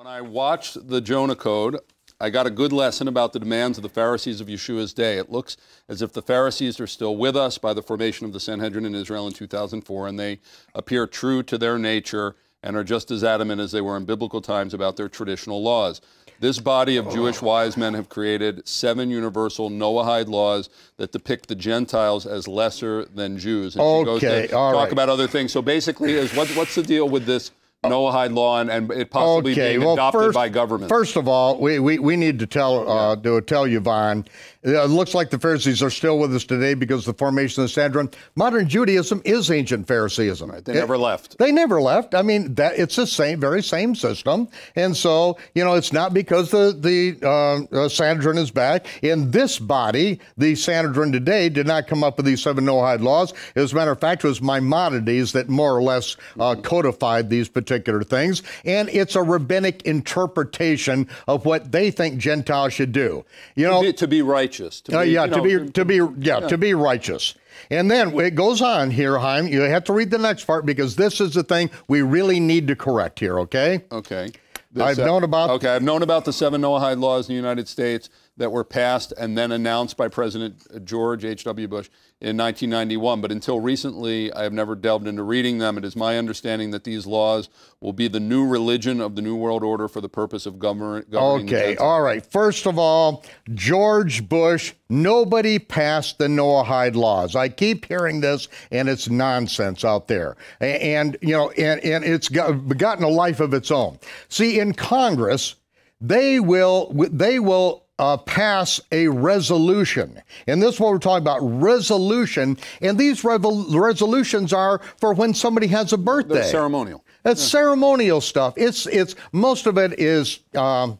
When I watched the Jonah Code, I got a good lesson about the demands of the Pharisees of Yeshua's day. It looks as if the Pharisees are still with us by the formation of the Sanhedrin in Israel in 2004, and they appear true to their nature and are just as adamant as they were in biblical times about their traditional laws. This body of Jewish wise men have created 7 universal Noahide laws that depict the Gentiles as lesser than Jews. And she goes to talk about other things. So basically, what's the deal with this Noahide law and it possibly being adopted by government? First of all, we need to tell you, Vaughn, it looks like the Pharisees are still with us today because of the formation of the Sanhedrin. Modern Judaism is ancient Phariseeism. Right, they never left. They never left. I mean, it's the very same system. And so, it's not because the Sanhedrin is back. In this body, the Sanhedrin today did not come up with these 7 Noahide laws. As a matter of fact, it was Maimonides that more or less codified these particular things. And it's a rabbinic interpretation of what they think Gentiles should do. To be righteous. To be righteous. And then it goes on here, Chaim. You have to read the next part because this is the thing we really need to correct here, okay? Okay. I've known about the 7 Noahide laws in the United States that were passed and then announced by President George H.W. Bush in 1991. But until recently, I have never delved into reading them. It is my understanding that these laws will be the new religion of the New World Order for the purpose of governing Okay, all right. First of all, George Bush, nobody passed the Noahide laws. I keep hearing this, and it's nonsense out there. And it's gotten a life of its own. See, in Congress, they will pass a resolution. And this is what we're talking about, resolution. And these resolutions are for when somebody has a birthday. They're ceremonial. It's ceremonial stuff. It's most of it is, well,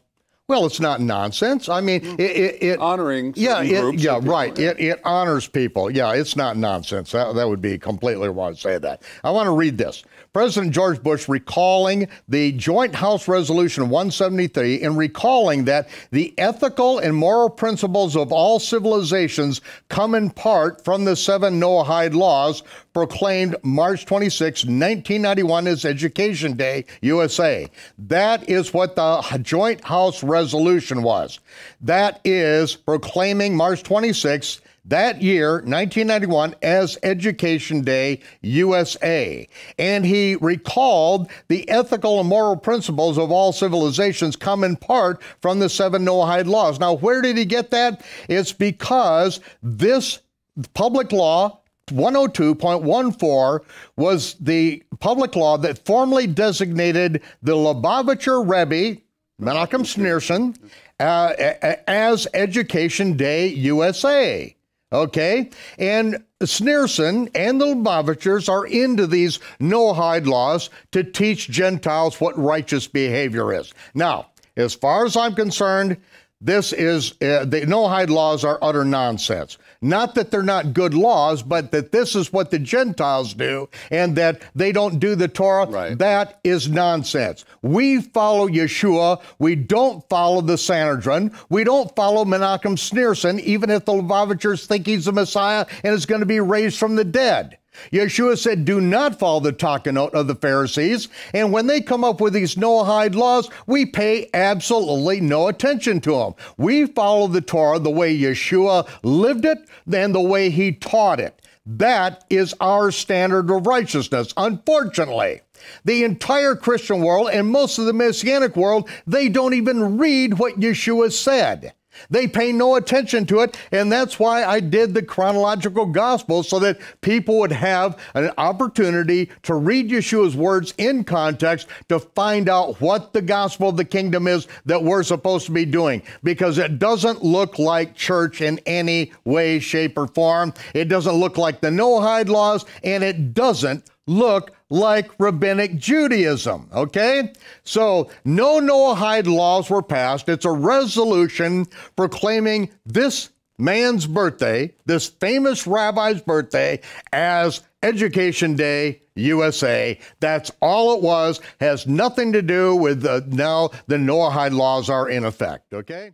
it's not nonsense. I mean, it honoring groups. Right. It honors people. Yeah, it's not nonsense. That would be completely wrong to say that. I want to read this. President George Bush recalling the Joint House Resolution 173 and recalling that the ethical and moral principles of all civilizations come in part from the 7 Noahide laws proclaimed March 26, 1991 as Education Day, USA. That is what the Joint House Resolution was. That is proclaiming March 26, that year, 1991, as Education Day, USA. And he recalled the ethical and moral principles of all civilizations come in part from the 7 Noahide laws. Now, where did he get that? It's because this public law, 102.14, was the public law that formally designated the Lubavitcher Rebbe, Menachem Schneerson, as Education Day, USA. Okay, and Schneerson and the Lubavitchers are into these Noahide laws to teach Gentiles what righteous behavior is. Now, as far as I'm concerned, this is, the Noahide laws are utter nonsense. Not that they're not good laws, but that this is what the Gentiles do and that they don't do the Torah. Right. That is nonsense. We follow Yeshua. We don't follow the Sanhedrin. We don't follow Menachem Schneerson, even if the Lubavitchers think he's the Messiah and is going to be raised from the dead. Yeshua said, do not follow the takanot of the Pharisees. And when they come up with these Noahide laws, we pay absolutely no attention to them. We follow the Torah the way Yeshua lived it and the way he taught it. That is our standard of righteousness. Unfortunately, the entire Christian world and most of the Messianic world, they don't even read what Yeshua said. They pay no attention to it, and that's why I did the chronological gospel, so that people would have an opportunity to read Yeshua's words in context to find out what the gospel of the kingdom is that we're supposed to be doing, because it doesn't look like church in any way, shape, or form. It doesn't look like the Noahide laws, and it doesn't look like rabbinic Judaism, okay? So no Noahide laws were passed. It's a resolution proclaiming this man's birthday, this famous rabbi's birthday, as Education Day, USA. That's all it was. Has nothing to do with now the Noahide laws are in effect, okay?